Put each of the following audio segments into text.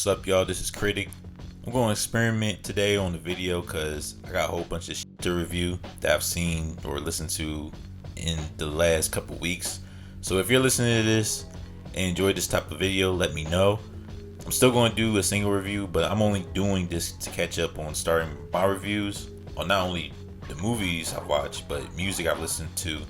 What's up, y'all? This is Critic. I'm going to experiment today on the video because I got a whole bunch of shit to review that I've seen or listened to in the last couple weeks. So if you're listening to this and enjoy this type of video, let me know. I'm still going to do a single review, but I'm only doing this to catch up on starting my reviews on not only the movies I've watched, but music I've listened to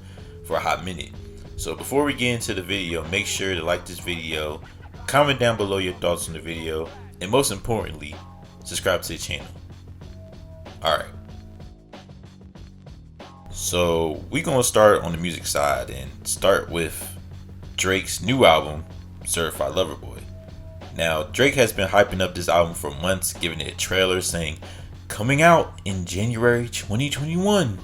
for a hot minute. So before we get into the video, make sure to like this video, comment down below your thoughts on the video, and most importantly, subscribe to the channel. Alright. So we're going to start on the music side and start with Drake's new album, Certified Lover Boy. Now, Drake has been hyping up this album for months, giving it a trailer saying, coming out in January 2021.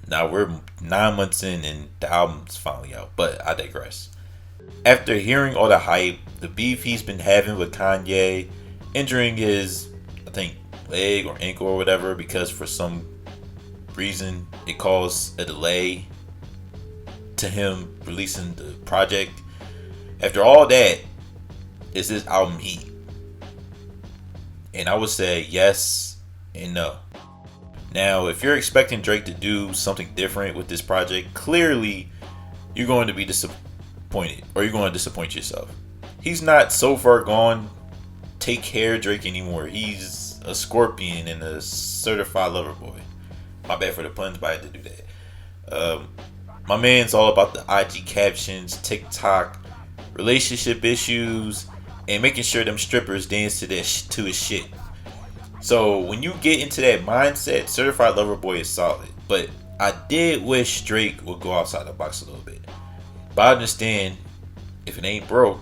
Now we're 9 months in and the album's finally out, but I digress. After hearing all the hype, the beef he's been having with Kanye, injuring his, I think, leg or ankle or whatever, because for some reason it caused a delay to him releasing the project. After all that, is this album heat? And I would say yes and no. Now, if you're expecting Drake to do something different with this project, clearly you're going to be disappointed, or you're going to disappoint yourself. He's not so far gone take care Drake anymore. He's a scorpion and a certified lover boy. My bad for the puns, but I had to do that. My man's all about the IG captions, TikTok, relationship issues, and making sure them strippers dance to his shit. So when you get into that mindset, Certified Lover Boy is solid. But I did wish Drake would go outside the box a little bit. But I understand, if it ain't broke,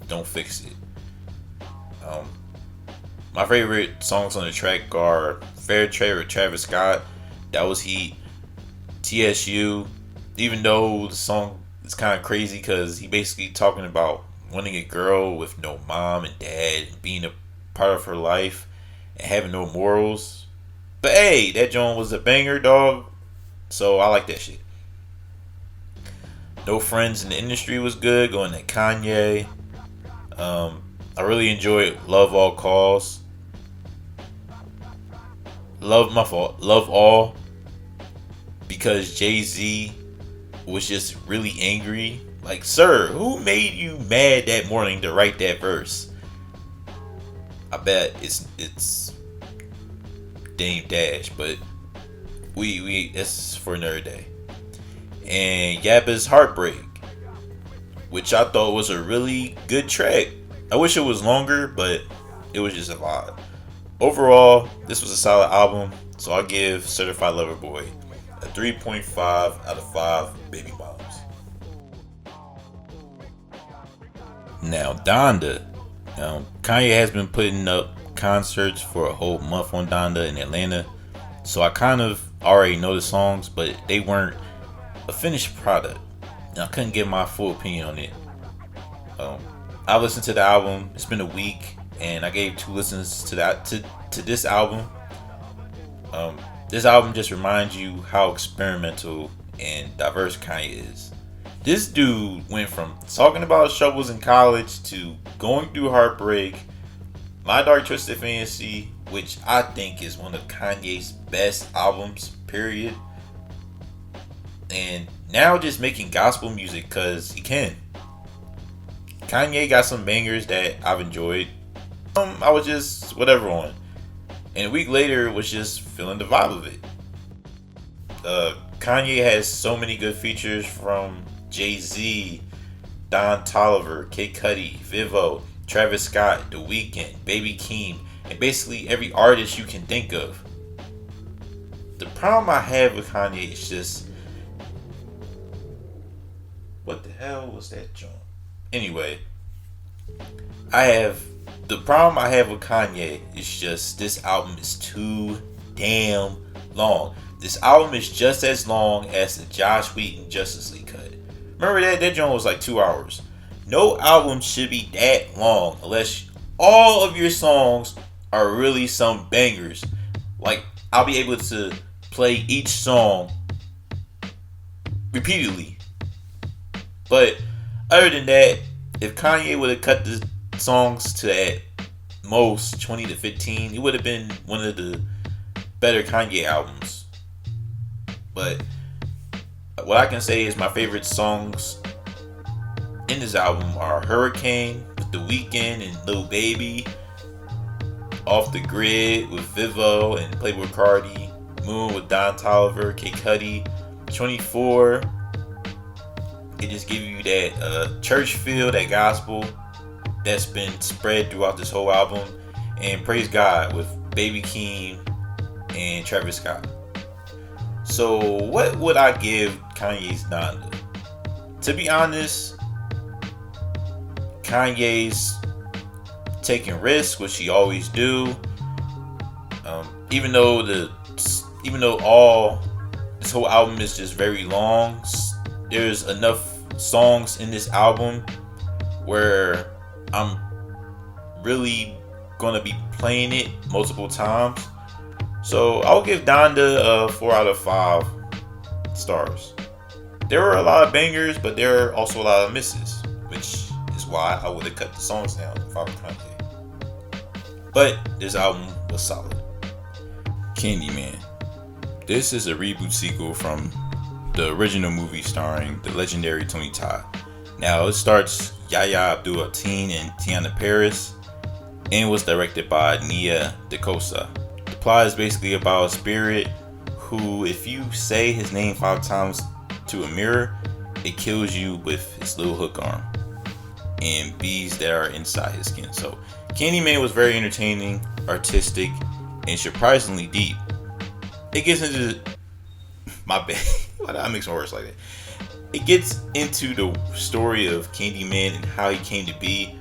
don't fix it. My favorite songs on the track are Fair Trade with Travis Scott. That was heat. TSU. Even though the song is kind of crazy because he basically talking about wanting a girl with no mom and dad and being a part of her life and having no morals. But hey, that joint was a banger, dog. So I like that shit. No Friends in the Industry was good, going to Kanye. I really enjoyed Love All Calls. Love All, because Jay-Z was just really angry. Like, sir, who made you mad that morning to write that verse? I bet it's Dame Dash, but we that's for another day. And Yabba's Heartbreak, which I thought was a really good track. I wish it was longer, but it was just a vibe. Overall, this was a solid album, so I'll give Certified Lover Boy a 3.5 out of 5 baby bombs. Now, Donda. Now, Kanye has been putting up concerts for a whole month on Donda in Atlanta, so I kind of already know the songs, but they weren't a finished product, and I couldn't give my full opinion on it. I listened to the album. It's been a week, and I gave 2 listens to this album. This album just reminds you how experimental and diverse Kanye is. This dude went from talking about troubles in college to going through heartbreak, My Dark Twisted Fantasy, which I think is one of Kanye's best albums, period. And now just making gospel music because he can. Kanye got some bangers that I've enjoyed. I was just whatever on. And a week later was just feeling the vibe of it. Kanye has so many good features from Jay-Z, Don Toliver, Kid Cudi, Vivo, Travis Scott, The Weeknd, Baby Keem, and basically every artist you can think of. The problem I have with Kanye is just, what the hell was that joint? Anyway, the problem I have with Kanye is just this album is too damn long. This album is just as long as the Josh Whedon Justice League cut. Remember that joint was like 2 hours. No album should be that long unless all of your songs are really some bangers. Like, I'll be able to play each song repeatedly. But other than that, if Kanye would have cut the songs to that most 20 to 15, it would have been one of the better Kanye albums. But what I can say is my favorite songs in this album are Hurricane with The Weeknd and Lil Baby, Off the Grid with Vivo and Playboy Cardi, Moon with Don Toliver, Kid Cudi, 24. It just gives you that church feel, that gospel that's been spread throughout this whole album. And Praise God with Baby Keem and Travis Scott. So what would I give Kanye's Donda? To be honest, Kanye's taking risks, which he always do. Even though all this whole album is just very long, there's enough songs in this album where I'm really gonna be playing it multiple times. So I'll give Donda 4 out of 5 stars. There were a lot of bangers, but there are also a lot of misses, which is why I would have cut the songs down if I were Kanye. But this album was solid. Candyman. This is a reboot sequel from the original movie starring the legendary Tony Todd. Now it stars Yahya Abdul-Mateen and Tiana Paris and was directed by Nia DaCosta. The plot is basically about a spirit who, if you say his name 5 times to a mirror, it kills you with his little hook arm and bees that are inside his skin. So Candyman was very entertaining, artistic, and surprisingly deep. It gets into my bad. Why did I make some words like that? It gets into the story of Candyman and how he came to be.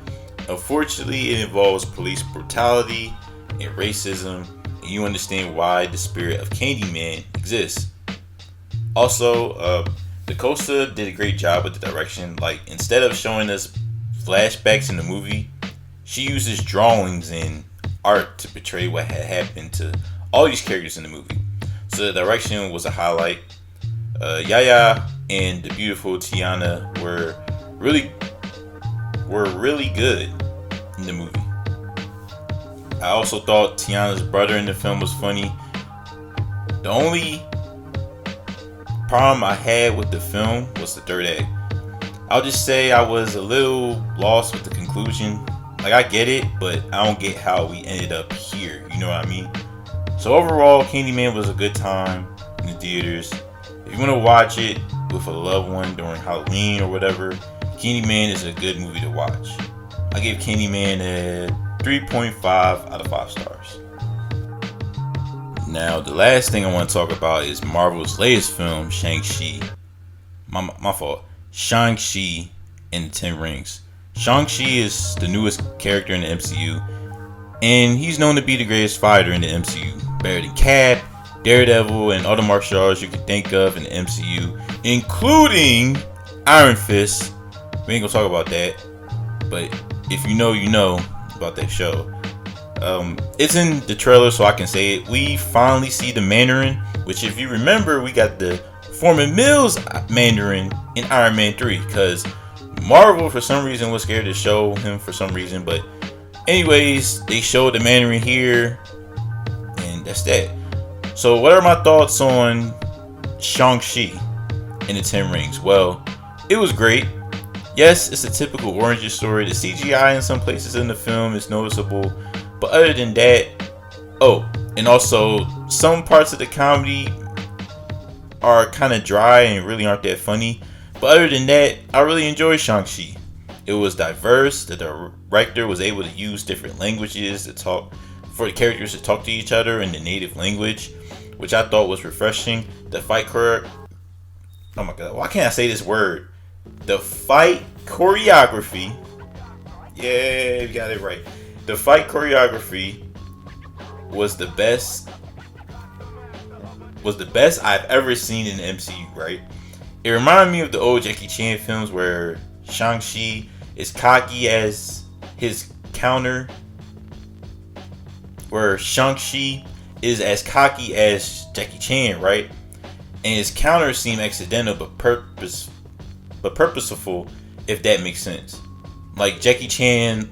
Unfortunately, it involves police brutality and racism, and you understand why the spirit of Candyman exists. Also, DaCosta did a great job with the direction. Like, instead of showing us flashbacks in the movie, she uses drawings and art to portray what had happened to all these characters in the movie. So the direction was a highlight. Yaya and the beautiful Tiana were really good in the movie. I also thought Tiana's brother in the film was funny. The only problem I had with the film was the third act. I'll just say I was a little lost with the conclusion. Like, I get it, but I don't get how we ended up here. You know what I mean? So overall, Candyman was a good time in the theaters. If you want to watch it with a loved one during Halloween or whatever, Candyman is a good movie to watch. I give Candyman a 3.5 out of 5 stars. Now, the last thing I want to talk about is Marvel's latest film, Shang Chi. My fault. Shang Chi and the Ten Rings. Shang Chi is the newest character in the MCU, and he's known to be the greatest fighter in the MCU. Better than Cap, Daredevil, and other martial arts you can think of in the MCU, including Iron Fist. We ain't gonna talk about that, but if you know, you know about that show. It's in the trailer, so I can say it. We finally see the Mandarin, which, if you remember, we got the Foreman Mills Mandarin in Iron Man 3, because Marvel for some reason was scared to show him for some reason. But anyways, they showed the Mandarin here, and that's that. So what are my thoughts on Shang-Chi and the Ten Rings? Well, it was great. Yes, it's a typical origin story. The CGI in some places in the film is noticeable, but other than that, and also some parts of the comedy are kind of dry and really aren't that funny. But other than that, I really enjoyed Shang-Chi. It was diverse. The director was able to use different languages to talk, for the characters to talk to each other in the native language, which I thought was refreshing. The fight oh my god, why can't I say this word? The fight choreography. Yeah, you got it right. The fight choreography was the best I've ever seen in the MCU, right? It reminded me of the old Jackie Chan films where Shang-Chi is cocky as his counter, where Shang-Chi is as cocky as Jackie Chan, right? And his counters seem accidental but purposeful, if that makes sense. Like Jackie Chan,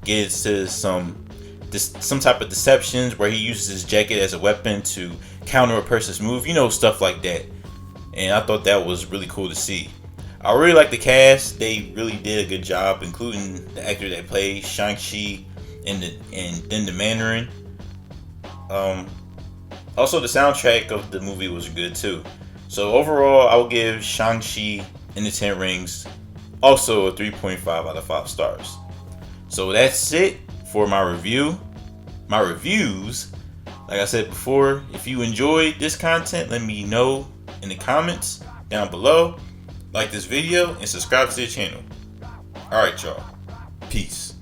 gets to some some type of deceptions where he uses his jacket as a weapon to counter a person's move, stuff like that. And I thought that was really cool to see. I really like the cast. They really did a good job, including the actor that plays Shang Chi and then the Mandarin. Also, the soundtrack of the movie was good too. So overall, I will give Shang Chi and the Ten Rings also a 3.5 out of 5 stars. So that's it for my review. My reviews. Like I said before, if you enjoyed this content, let me know in the comments down below. Like this video and subscribe to the channel. Alright, y'all. Peace.